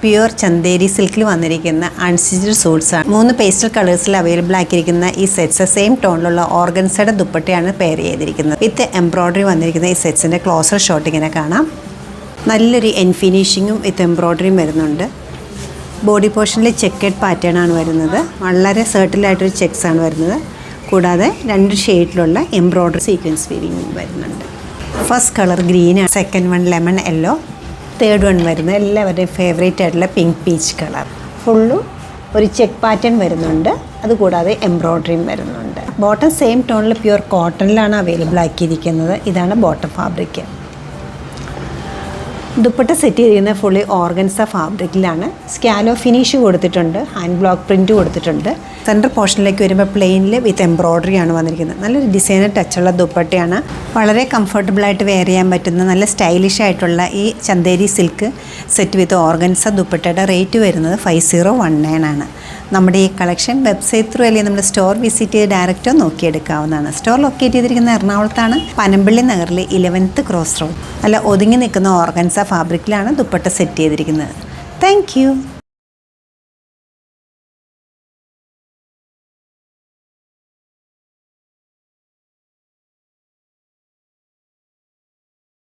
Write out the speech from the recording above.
Pure Chanderi സിൽക്കിൽ വന്നിരിക്കുന്ന unstitched suits ആണ്. 3 പേസ്റ്റൽ കളേഴ്സിൽ അവൈലബിൾ ആക്കിയിരിക്കുന്ന ഈ സെറ്റ്സ് സെയിം ടോണിലുള്ള ഓർഗൻസയുടെ ദുപ്പട്ടയാണ് പെയർ ചെയ്തിരിക്കുന്നത്. വിത്ത് എംബ്രോയ്ഡറി വന്നിരിക്കുന്ന ഈ സെറ്റ്സിൻ്റെ ക്ലോസർ ഷോട്ട് ഇങ്ങനെ കാണാം. നല്ലൊരു എൻ ഫിനിഷിങ്ങും വിത്ത് എംബ്രോയ്ഡറിയും വരുന്നുണ്ട്. ബോഡി പോർഷനിൽ ചെക്കേഡ് പാറ്റേൺ ആണ് വരുന്നത്. വളരെ സെർട്ടിലായിട്ടൊരു ചെക്സ് ആണ് വരുന്നത്. കൂടാതെ 2 ഷെയ്ഡിലുള്ള എംബ്രോയ്ഡറി സീക്വൻസ് വീവിങ് വരുന്നുണ്ട്. First colour green, second one lemon yellow, third one വരുന്നത് എല്ലാവരുടെയും ഫേവറേറ്റ് ആയിട്ടുള്ള പിങ്ക് പീച്ച് കളർ. ഫുള്ളും ഒരു ചെക്ക് പാറ്റേൺ വരുന്നുണ്ട്. അതുകൂടാതെ എംബ്രോയ്ഡറിയും വരുന്നുണ്ട്. ബോട്ടം സെയിം ടോണിൽ പ്യുവർ കോട്ടണിലാണ് അവൈലബിൾ ആക്കിയിരിക്കുന്നത്. ഇതാണ് ബോട്ടം ഫാബ്രിക്. ദുപ്പട്ട സെറ്റ് ചെയ്തിരിക്കുന്നത് ഫുള്ളി ഓർഗൻസ ഫാബ്രിക്കിലാണ്. സ്കാലോ ഫിനിഷ് കൊടുത്തിട്ടുണ്ട്. ഹാൻഡ് ബ്ലോക്ക് പ്രിൻറ്റ് കൊടുത്തിട്ടുണ്ട്. സെൻറ്റർ പോർഷനിലേക്ക് വരുമ്പോൾ പ്ലെയിനിൽ വിത്ത് എംബ്രോയ്ഡറി ആണ് വന്നിരിക്കുന്നത്. നല്ലൊരു ഡിസൈനർ ടച്ചുള്ള ദുപ്പട്ടയാണ്. വളരെ കംഫർട്ടബിളായിട്ട് വെയർ ചെയ്യാൻ പറ്റുന്ന നല്ല സ്റ്റൈലിഷ് ആയിട്ടുള്ള ഈ Chanderi silk set with organza ദുപ്പട്ടയുടെ റേറ്റ് വരുന്നത് 5019 ആണ്. നമ്മുടെ ഈ കളക്ഷൻ വെബ്സൈറ്റ് ത്രൂ അല്ലെങ്കിൽ നമ്മുടെ സ്റ്റോർ വിസിറ്റ് ചെയ്ത് ഡയറക്റ്റോ നോക്കിയെടുക്കാവുന്നതാണ്. സ്റ്റോർ ലൊക്കേറ്റ് ചെയ്തിരിക്കുന്ന എറണാകുളത്താണ്, പനമ്പള്ളി നഗറിൽ 11th ക്രോസ് റോഡ്. നല്ല ഒതുങ്ങി നിൽക്കുന്ന ഓർഗൻസ ഫാബ്രിക്കിലാണ് ദുപ്പട്ട സെറ്റ് ചെയ്തിരിക്കുന്നത്. Thank you.